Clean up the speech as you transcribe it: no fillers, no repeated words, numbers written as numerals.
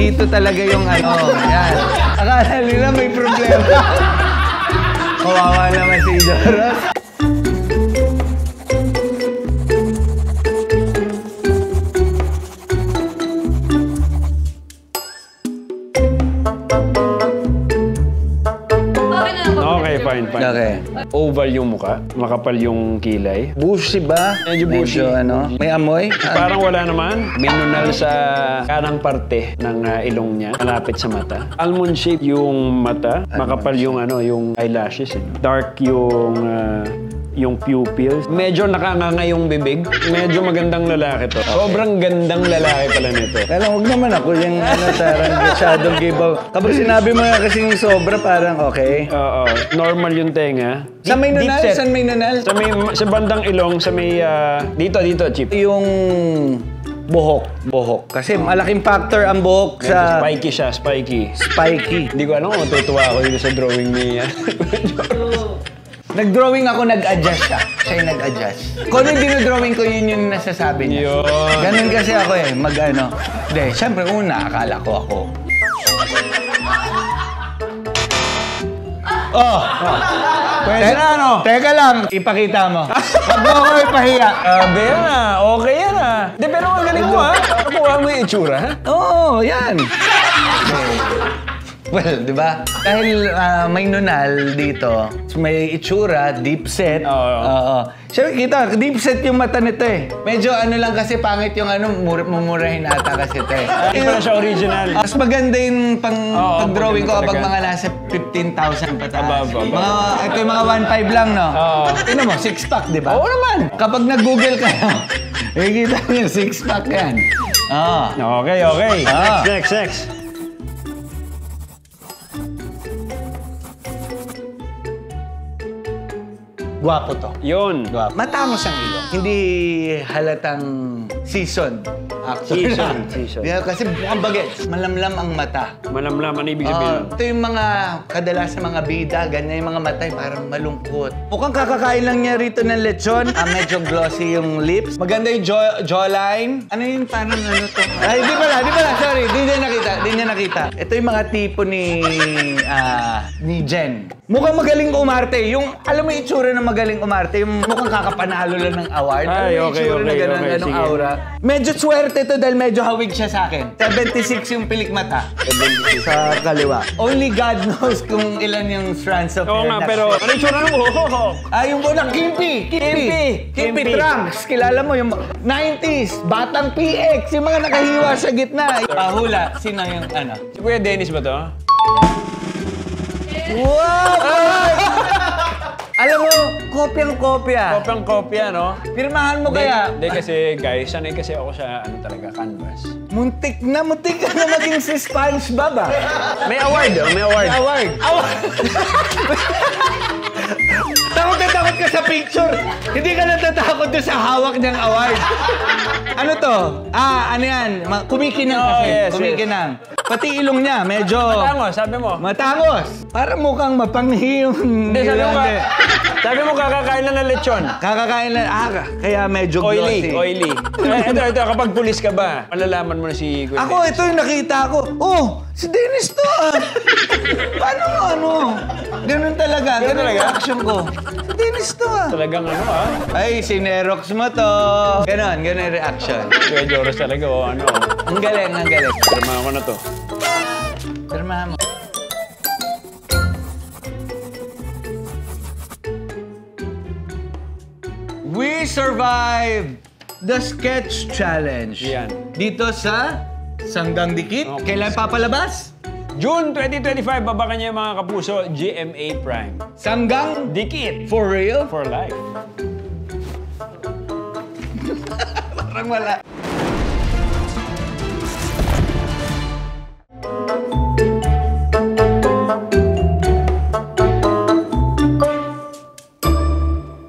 Dito talaga yung ano, yan. Akala nila may problema. Kawawa naman si Joros. Okay, fine. Okay. Oval yung mukha, makapal yung kilay. Bushy ba? Medyo bushy. ano? May amoy? Parang wala naman. May nunal sa kanang parte ng ilong niya, malapit sa mata. Almond shape yung mata, makapal yung yung eyelashes. Dark yung pupils. Medyo nakanganga yung bibig. Medyo magandang lalaki to. Sobrang gandang lalaki pala nito. Kaya huwag naman ako yung tarang masyadong give out. Kapag sinabi mo nga kasing sobra, parang okay. Oo. Normal yung tenga. Sa may nunal? Saan may nunal? Sa bandang ilong, sa may... dito, Chip. Yung buhok. Kasi malaking factor ang buhok sa... Spiky siya, spiky. Spiky. Hindi ko alam kung matutuwa ako dito sa drawing niya. Nag-drawing ako, nag-adjust siya. Siya yung nag-adjust. Kung ano yung dinodrawing ko, yun yung nasasabi niya. Yun. Ganun kasi ako eh, mag-ano. Hindi, syempre una, akala ko ako. Pwede na, ano? Teka lang, ipakita mo. Huwag mo ako ipahiya. Sabi yan okay yan Di, pero ang galing mo Nakuha mo yung itsura, Oo, yan. Well, di ba? Dahil may nunal dito, may itsura, deep set. Oo. Siyempre, kita, deep set yung mata nito eh. Medyo ano lang kasi pangit yung mumurahin ata kasi ito eh. Hindi pala siya original. Mas maganda yung pag-drawing ko kapag mga nasa 15,000 pataas. Ito yung mga 1.5 lang, no? Tingnan mo, 6-pack, di ba? Oo naman. Kapag nag-google ka, makikita niyo, 6-pack yan. Okay. Next. Gwapo to. Yun. Gwapo. Matangos ang ilong. Hindi halatang season. Actually. Season. Yeah, kasi mukhang bagets. Malamlam ang mata. Malamlam, ano ibig sabihin? Ito yung mga kadalasan mga bida, ganyan yung mga mata, parang malungkot. Mukhang kakakain lang niya rito ng lechon. Medyo glossy yung lips. Maganda yung jawline. Ano yung parang ano to? Ay, di pala. Sorry, di niya nakita. Ito yung mga tipo ni Jen. Mukhang magaling umarte. Yung, alam mo yung itsura ng magaling umarte, yung mukhang kakapanalo lang ng award. Ay, okay. Ganong aura. Medyo swerte to dahil medyo hawig siya sa akin. 76 yung pilik mata. 76 sa kaliwa. Only God knows kung ilan yung strands of hair. Oo nga, pero ano yung itsura ng buhok? Yung buhok, Kimpi Trunks. Kilala mo yung 90s, Batang PX, yung mga nakahiwa sa gitna. Hula, sino yung ano? Si Kuya Dennis ba to? Wow! Alam mo, kopyang-kopya. Kopyang-kopya, no? Pirmahan mo kaya? Hindi kasi, guys, sanay kasi ako sa, canvas. Muntik na maging si SpongeBob, May award, May award. Takot na takot ka sa picture. Hindi ka natatakot doon sa hawak niyang award. Ano to? Ano yan? Kumikinang kasi. Yes. Kumikinang. Pati ilong niya, medyo... Matangos, sabi mo. Matangos. Para mukhang mapanghi yung... Hindi, sabi mo kakakain lang ng lechon. Kakakain lang. Kaya medyo glossy. Oily. Ito, kapag pulis ka ba, malalaman mo na si Kuya Ako, ito yung nakita ko. Si Dennis to Paano ano? Ganun talaga. Ganun talaga? action ko. Si Dennis to Talagang Ay, sinerox mo to. Ganun yung reaction. Kuya Joros talaga, Ang galing. Pirmahan ko na to. Pirmahan mo. We survived the sketch challenge. Yan. Dito sa Sanggang Dikit. Kailan papalabas? June 2025, babakan niya yung mga kapuso, GMA Prime. Sanggang Dikit. For real? For life. Parang wala.